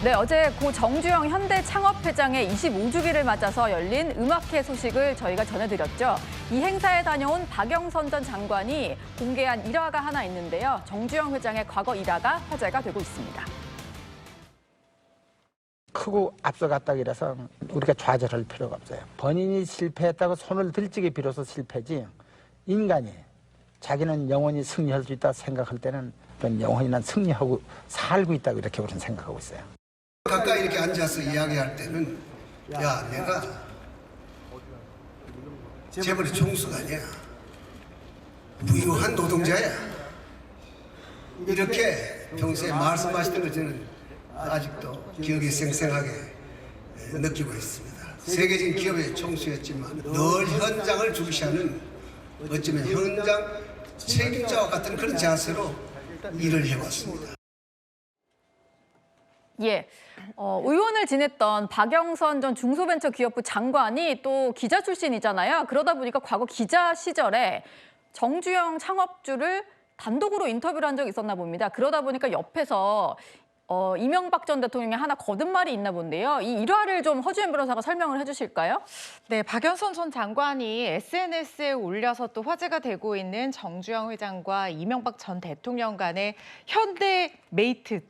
네, 어제 고 정주영 현대 창업회장의 25주기를 맞아서 열린 음악회 소식을 저희가 전해드렸죠. 이 행사에 다녀온 박영선 전 장관이 공개한 일화가 하나 있는데요. 정주영 회장의 과거 일화가 화제가 되고 있습니다. 크고 앞서갔다 그래서 우리가 좌절할 필요가 없어요. 본인이 실패했다고 손을 들찌게 빌어서 실패지, 인간이 자기는 영원히 승리할 수 있다 생각할 때는 영원히 난 승리하고 살고 있다고 이렇게 우리는 생각하고 있어요. 가까이 이렇게 앉아서 이야기할 때는 야, 내가 재벌의 총수가 아니야. 무유한 노동자야. 이렇게 평소에 말씀하시던 걸 저는 아직도 기억이 생생하게 느끼고 있습니다. 세계적인 기업의 총수였지만 늘 현장을 중시하는, 어쩌면 현장 책임자와 같은 그런 자세로 일을 해왔습니다. 예, 의원을 지냈던 박영선 전 중소벤처기업부 장관이 또 기자 출신이잖아요. 그러다 보니까 과거 기자 시절에 정주영 창업주를 단독으로 인터뷰를 한 적이 있었나 봅니다. 그러다 보니까 옆에서 이명박 전 대통령이 하나 거듭 말이 있나 본데요. 이 일화를 좀 허주연 변호사가 설명을 해주실까요? 네, 박영선 전 장관이 SNS에 올려서 또 화제가 되고 있는 정주영 회장과 이명박 전 대통령 간의 현대 메이트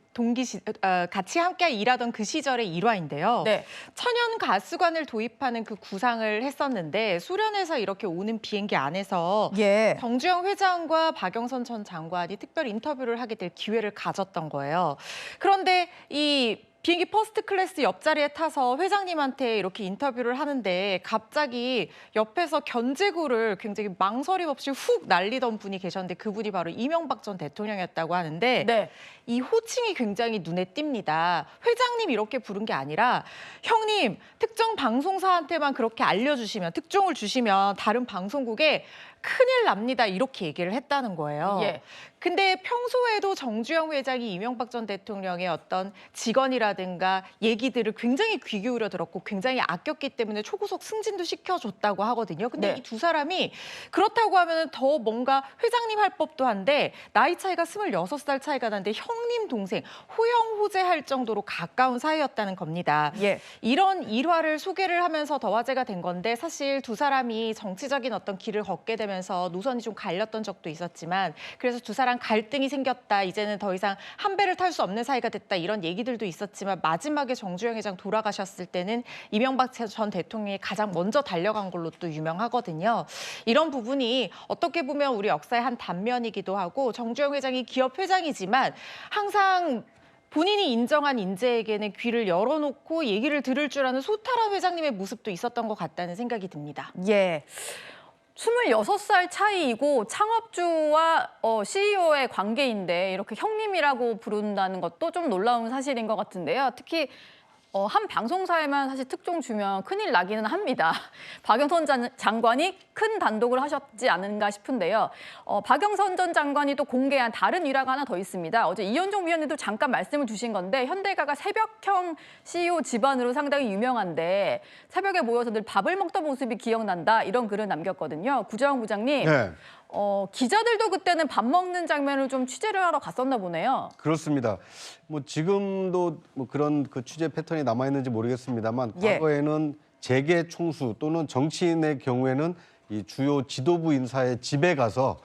같이 함께 일하던 그 시절의 일화인데요. 네. 천연 가스관을 도입하는 그 구상을 했었는데 수련회에서 이렇게 오는 비행기 안에서 예. 정주영 회장과 박영선 전 장관이 특별 인터뷰를 하게 될 기회를 가졌던 거예요. 그런데 이 비행기 퍼스트 클래스 옆자리에 타서 회장님한테 이렇게 인터뷰를 하는데 갑자기 옆에서 견제구를 굉장히 망설임 없이 훅 날리던 분이 계셨는데 그분이 바로 이명박 전 대통령이었다고 하는데 네. 이 호칭이 굉장히 눈에 띕니다. 회장님 이렇게 부른 게 아니라 형님 특정 방송사한테만 그렇게 알려주시면, 특종을 주시면 다른 방송국에 큰일 납니다. 이렇게 얘기를 했다는 거예요. 예. 근데 평소에도 정주영 회장이 이명박 전 대통령의 어떤 직원이라든가 얘기들을 굉장히 귀 기울여 들었고 굉장히 아꼈기 때문에 초구속 승진도 시켜줬다고 하거든요. 근데 네. 이 두 사람이 그렇다고 하면 더 뭔가 회장님 할 법도 한데 나이 차이가 26살 차이가 나는데 형님 동생 호영호재할 정도로 가까운 사이였다는 겁니다. 예. 이런 일화를 소개를 하면서 더 화제가 된 건데 사실 두 사람이 정치적인 어떤 길을 걷게 되면서 노선이 좀 갈렸던 적도 있었지만 그래서 두 사람 갈등이 생겼다. 이제는 더 이상 한 배를 탈 수 없는 사이가 됐다. 이런 얘기들도 있었지만 마지막에 정주영 회장 돌아가셨을 때는 이명박 전 대통령이 가장 먼저 달려간 걸로 또 유명하거든요. 이런 부분이 어떻게 보면 우리 역사의 한 단면이기도 하고 정주영 회장이 기업 회장이지만 항상 본인이 인정한 인재에게는 귀를 열어놓고 얘기를 들을 줄 아는 소탈한 회장님의 모습도 있었던 것 같다는 생각이 듭니다. 예. 26살 차이이고 창업주와 CEO의 관계인데 이렇게 형님이라고 부른다는 것도 좀 놀라운 사실인 것 같은데요. 특히 한 방송사에만 사실 특종 주면 큰일 나기는 합니다. 박영선 장관이 큰 단독을 하셨지 않은가 싶은데요. 박영선 전 장관이 또 공개한 다른 일화가 하나 더 있습니다. 어제 이현종 위원님도 잠깐 말씀을 주신 건데 현대가가 새벽형 CEO 집안으로 상당히 유명한데 새벽에 모여서 늘 밥을 먹던 모습이 기억난다 이런 글을 남겼거든요. 구자영 부장님. 네. 기자들도 그때는 밥 먹는 장면을 좀 취재를 하러 갔었나 보네요. 그렇습니다. 뭐 지금도 뭐 그런 그 취재 패턴이 남아 있는지 모르겠습니다만 예. 과거에는 재계 총수 또는 정치인의 경우에는 이 주요 지도부 인사의 집에 가서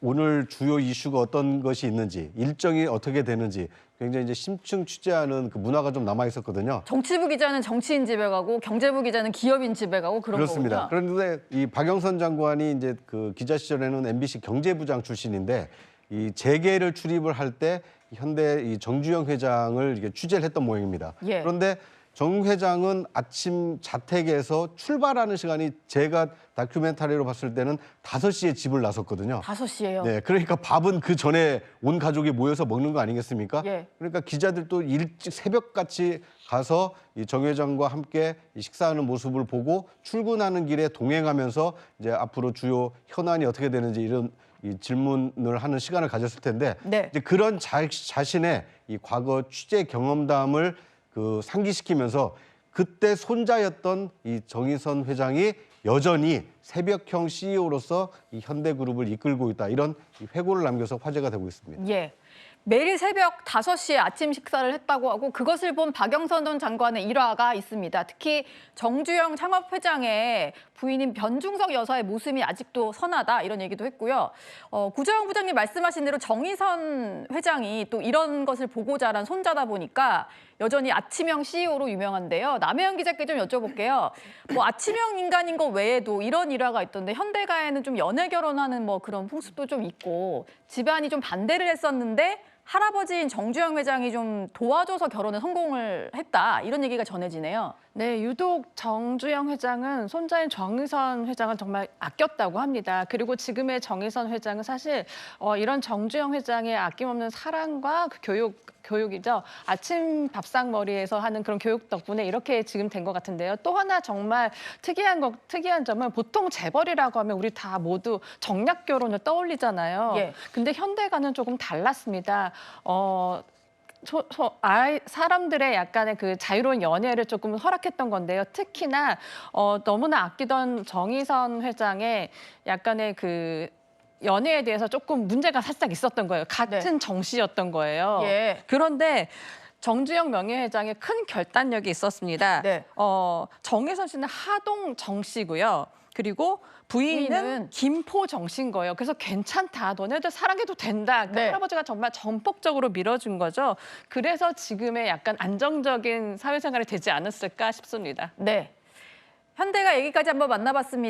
오늘 주요 이슈가 어떤 것이 있는지, 일정이 어떻게 되는지 굉장히 이제 심층 취재하는 그 문화가 좀 남아 있었거든요. 정치부 기자는 정치인 집에 가고 경제부 기자는 기업인 집에 가고 그런 그렇습니다. 거군요. 그런데 이 박영선 장관이 이제 그 기자 시절에는 MBC 경제부장 출신인데 이 재계를 출입을 할 때 현대 이 정주영 회장을 이렇게 취재를 했던 모양입니다. 예. 그런데 정 회장은 아침 자택에서 출발하는 시간이 제가 다큐멘터리로 봤을 때는 5시에 집을 나섰거든요. 5시에요. 네, 그러니까 밥은 그 전에 온 가족이 모여서 먹는 거 아니겠습니까? 예. 그러니까 기자들도 일찍 새벽같이 가서 이 정 회장과 함께 식사하는 모습을 보고 출근하는 길에 동행하면서 이제 앞으로 주요 현안이 어떻게 되는지 이런 이 질문을 하는 시간을 가졌을 텐데 네. 이제 그런 자신의 이 과거 취재 경험담을 그 상기시키면서 그때 손자였던 이 정의선 회장이 여전히 새벽형 CEO로서 이 현대그룹을 이끌고 있다 이런 회고를 남겨서 화제가 되고 있습니다. 예. 매일 새벽 5시에 아침 식사를 했다고 하고 그것을 본 박영선 전 장관의 일화가 있습니다. 특히 정주영 창업회장의 부인인 변중석 여사의 모습이 아직도 선하다 이런 얘기도 했고요. 구정영 부장님 말씀하신 대로 정의선 회장이 또 이런 것을 보고 자란 손자다 보니까 여전히 아침형 CEO로 유명한데요. 남혜연 기자께 좀 여쭤볼게요. 뭐 아침형 인간인 것 외에도 이런 일화가 있던데 현대가에는 좀 연애 결혼하는 뭐 그런 풍습도 좀 있고 집안이 좀 반대를 했었는데 할아버지인 정주영 회장이 좀 도와줘서 결혼에 성공을 했다 이런 얘기가 전해지네요. 네, 유독 정주영 회장은 손자인 정의선 회장을 정말 아꼈다고 합니다. 그리고 지금의 정의선 회장은 사실 이런 정주영 회장의 아낌없는 사랑과 그 교육이죠. 아침 밥상머리에서 하는 그런 교육 덕분에 이렇게 지금 된 것 같은데요. 또 하나 정말 특이한 점은 보통 재벌이라고 하면 우리 다 모두 정략 결혼을 떠올리잖아요. 예. 근데 현대가는 조금 달랐습니다. 사람들의 약간의 그 자유로운 연애를 조금 허락했던 건데요. 특히나 너무나 아끼던 정의선 회장의 약간의 그 연애에 대해서 조금 문제가 살짝 있었던 거예요. 같은 정씨였던 거예요. 예. 그런데 정주영 명예회장의 큰 결단력이 있었습니다. 네. 정혜선 씨는 하동 정씨고요. 그리고 부인은 부인은 김포 정씨인 거예요. 그래서 괜찮다. 너네들 사랑해도 된다. 그러니까 네. 할아버지가 정말 전폭적으로 밀어준 거죠. 그래서 지금의 약간 안정적인 사회생활이 되지 않았을까 싶습니다. 네. 현대가 얘기까지 한번 만나봤습니다.